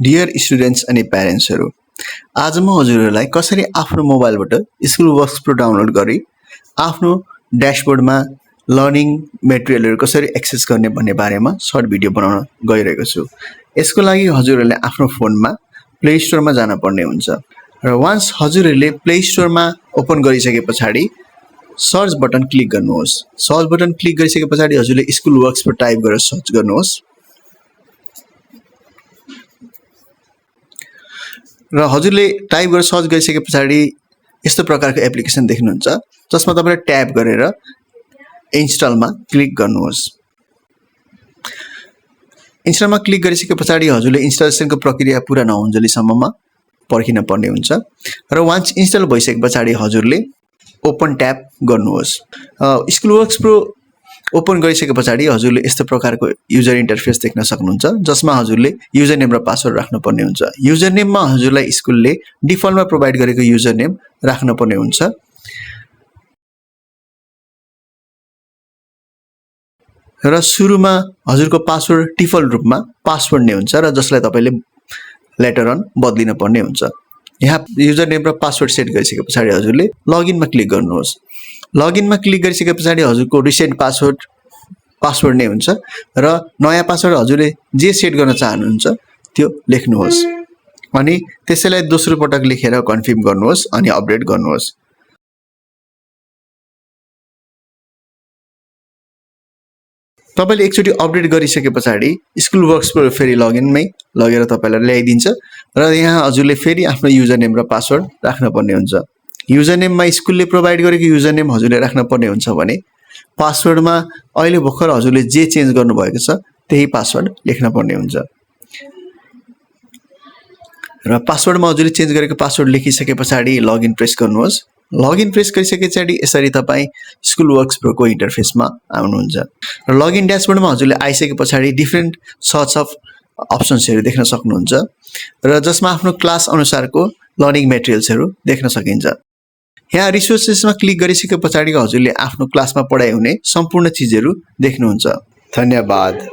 Dear students अनि प्यारेन्ट्सहरू, आज म हजुरहरूलाई कसरी आफ्नो मोबाइलबाट स्कुल वर्क्स प्रो डाउनलोड गरी आफ्नो ड्यासबोर्डमा लर्निङ मेटेरियलहरू कसरी एक्सेस गर्ने भन्ने बारेमा सर्ट भिडियो बनाउन गइरहेको छु। यसको लागि हजुरहरूले आफ्नो फोनमा प्ले स्टोरमा जानुपर्ने हुन्छ र वान्स हजुरहरूले प्ले स्टोरमा ओपन गरिसके पछाडि सर्च बटन क्लिक गर्नुहोस्। सर्च बटन क्लिक गरिसके पछाडि हजुरले स्कुल वर्क्स प्रो टाइप गरेर सर्च गर्नुहोस् र हजुरले टाइप गरेर सर्च गरिसके पछाडि यस्तो प्रकारको एप्लिकेसन देख्नुहुन्छ जसमा तपाईले ट्याप गरेर इन्स्टलमा क्लिक गर्नुहोस्। इन्स्टलमा क्लिक गरिसके पछाडि हजुरले इन्स्टलेसनको प्रक्रिया पूरा नहुन्जेलसम्ममा पर्खिन पर्ने हुन्छ र वान्स इन्स्टल भइसके पछाडि हजुरले ओपन ट्याप गर्नुहोस्। स्कुल वर्क्स प्रो ओपन गरिसके पछाडि हजुरले यस्तो प्रकारको युजर इन्टरफेस देख्न सक्नुहुन्छ जसमा हजुरले युजर नेम र पासवर्ड राख्नुपर्ने हुन्छ। युजर नेममा हजुरलाई स्कुलले डिफल्टमा प्रोभाइड गरेको युजर नेम राख्नुपर्ने हुन्छ र सुरुमा हजुरको पासवर्ड डिफल्ट रूपमा पासवर्ड नै हुन्छ र जसलाई तपाईले लेटर अन बदलिन पर्ने हुन्छ। यहाँ युजर नेम र पासवर्ड सेट गरिसके पछाडि हजुरले लगइनमा क्लिक गर्नुहोस्। लगइनमा क्लिक गरिसके पछाडि हजुरको रिसेट पासवर्ड नै हुन्छ र नयाँ पासवर्ड हजुरले जे सेट गर्न चाहनुहुन्छ त्यो लेख्नुहोस् अनि त्यसैलाई दोस्रो पटक लेखेर कन्फर्म गर्नुहोस् अनि अपडेट गर्नुहोस्। तपाईले एकचोटी अपडेट गरिसके पछाडि स्कुल वर्क्स प्रो फेरि लगइनमै लगेर तपाईलाई ल्याइदिन्छ र यहाँ हजुरले फेरि आफ्नो युजर नेम र पासवर्ड राख्नुपर्ने हुन्छ। युजर नेममा स्कुलले प्रोभाइड गरेको युजर नेम हजुरले राख्नुपर्ने हुन्छ भने पासवर्डमा अहिले भर्खर हजुरले जे चेन्ज गर्नुभएको छ त्यही पासवर्ड लेख्नुपर्ने हुन्छ र पासवर्डमा हजुरले चेन्ज गरेको पासवर्ड लेखिसके पछाडि लगइन प्रेस गर्नुहोस्। लगइन प्रेस गरिसके पछाडि यसरी तपाई स्कुल वर्क्स प्रोको इन्टरफेसमा आउनुहुन्छ र लगइन ड्यासबोर्डमा हजुरले आइसके पछाडि डिफरेन्ट सर्ट्स अफ अप्सन्सहरू देख्न सक्नुहुन्छ र जसमा आफ्नो क्लास अनुसारको लर्निङ मेटेरियल्सहरू देख्न सकिन्छ। यहाँ रिसोर्सेसमा क्लिक गरिसके पछाडि हजुरले आफ्नो क्लासमा पढाइ हुने सम्पूर्ण चीजहरू देख्नुहुन्छ। धन्यवाद।